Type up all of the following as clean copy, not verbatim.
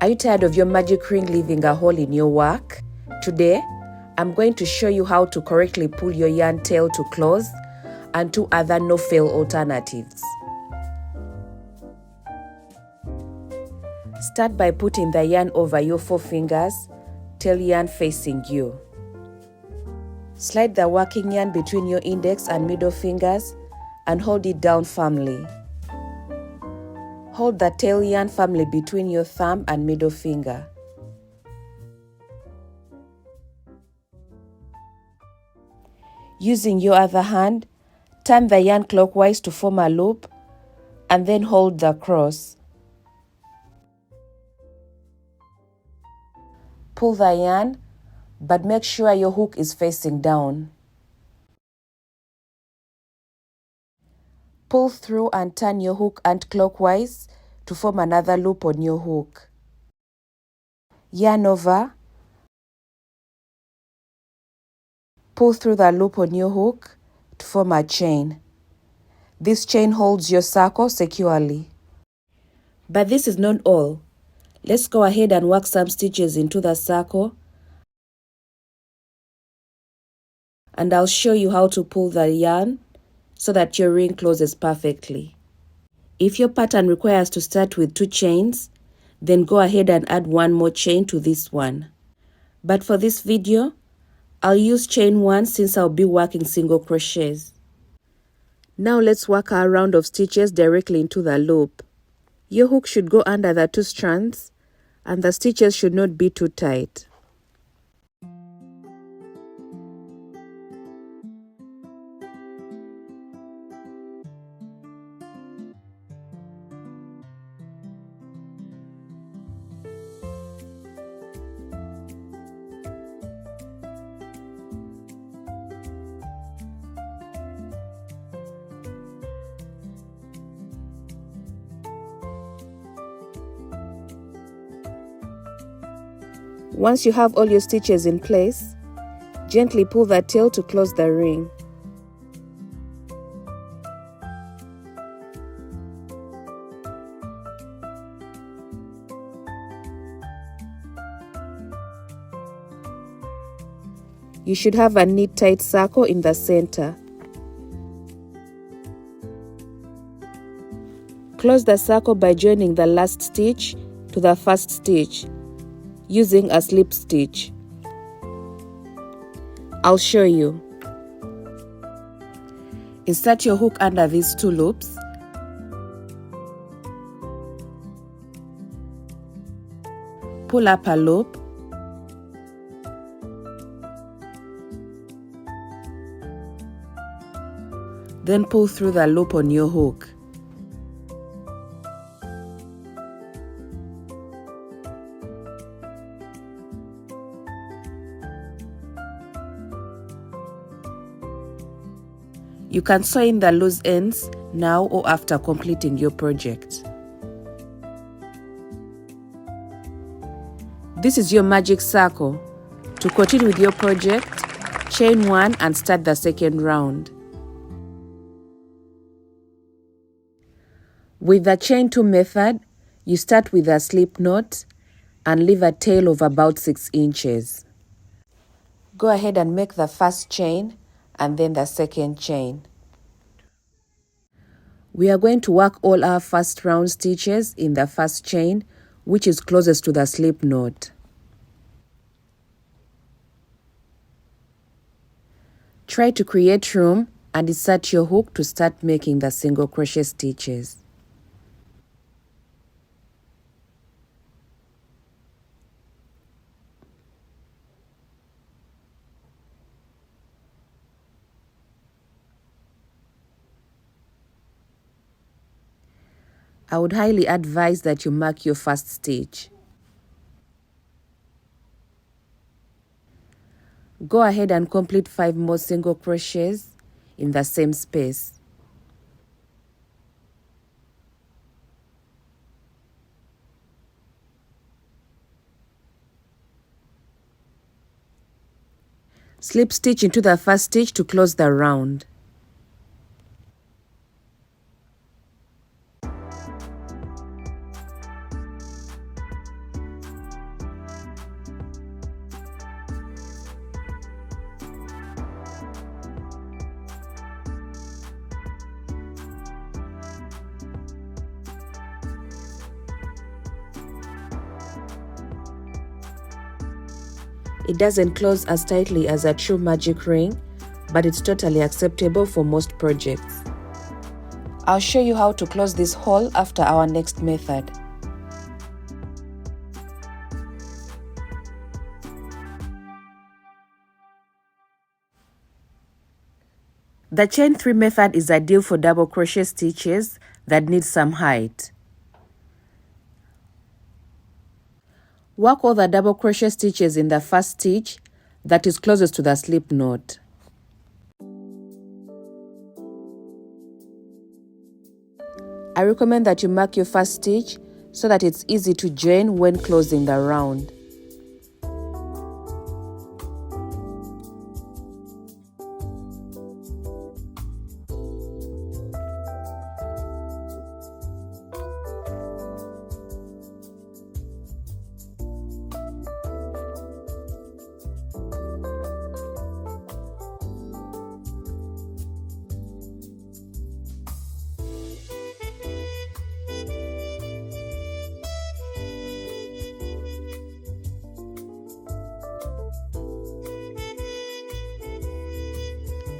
Are you tired of your magic ring leaving a hole in your work? Today, I'm going to show you how to correctly pull your yarn tail to close and 2 other no-fail alternatives. Start by putting the yarn over your 4 fingers, tail yarn facing you. Slide the working yarn between your index and middle fingers and hold it down firmly. Hold the tail yarn firmly between your thumb and middle finger. Using your other hand, turn the yarn clockwise to form a loop and then hold the cross. Pull the yarn, but make sure your hook is facing down. Pull through and turn your hook anti-clockwise to form another loop on your hook. Yarn over. Pull through the loop on your hook to form a chain. This chain holds your circle securely. But this is not all. Let's go ahead and work some stitches into the circle, and I'll show you how to pull the yarn so that your ring closes perfectly. If your pattern requires to start with 2 chains, then go ahead and add 1 more chain to this one. But for this video, I'll use chain 1 since I'll be working single crochets. Now let's work our round of stitches directly into the loop. Your hook should go under the 2 strands, and the stitches should not be too tight. Once you have all your stitches in place, gently pull the tail to close the ring. You should have a neat tight circle in the center. Close the circle by joining the last stitch to the first stitch, using a slip stitch. I'll show you. Insert your hook under these 2 loops. Pull up a loop. Then pull through the loop on your hook. You can sew in the loose ends now or after completing your project. This is your magic circle. To continue with your project, chain 1 and start the second round. With the chain 2 method, you start with a slip knot and leave a tail of about 6 inches. Go ahead and make the first chain and then the second chain. We are going to work all our first round stitches in the first chain, which is closest to the slip knot. Try to create room and insert your hook to start making the single crochet stitches. I would highly advise that you mark your first stitch. Go ahead and complete 5 more single crochets in the same space. Slip stitch into the first stitch to close the round. It doesn't close as tightly as a true magic ring, but it's totally acceptable for most projects. I'll show you how to close this hole after our next method. The chain 3 method is ideal for double crochet stitches that need some height. Work all the double crochet stitches in the first stitch that is closest to the slip knot. I recommend that you mark your first stitch so that it's easy to join when closing the round.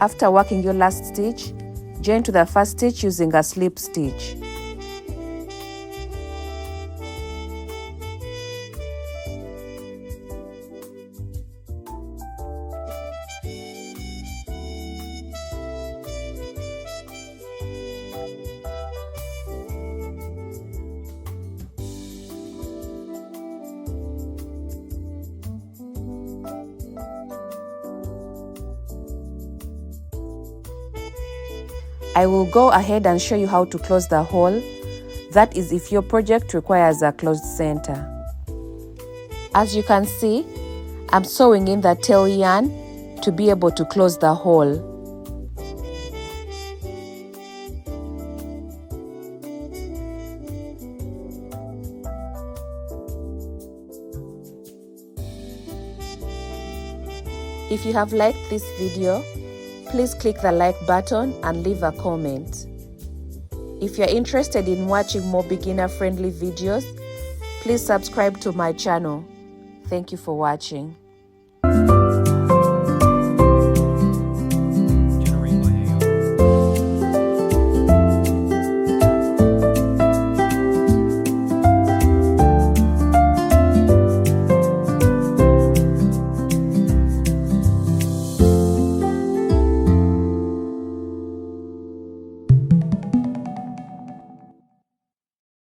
After working your last stitch, join to the first stitch using a slip stitch. I will go ahead and show you how to close the hole. That is if your project requires a closed center. As you can see, I'm sewing in the tail yarn to be able to close the hole. If you have liked this video, please click the like button and leave a comment. If you're interested in watching more beginner-friendly videos, please subscribe to my channel. Thank you for watching.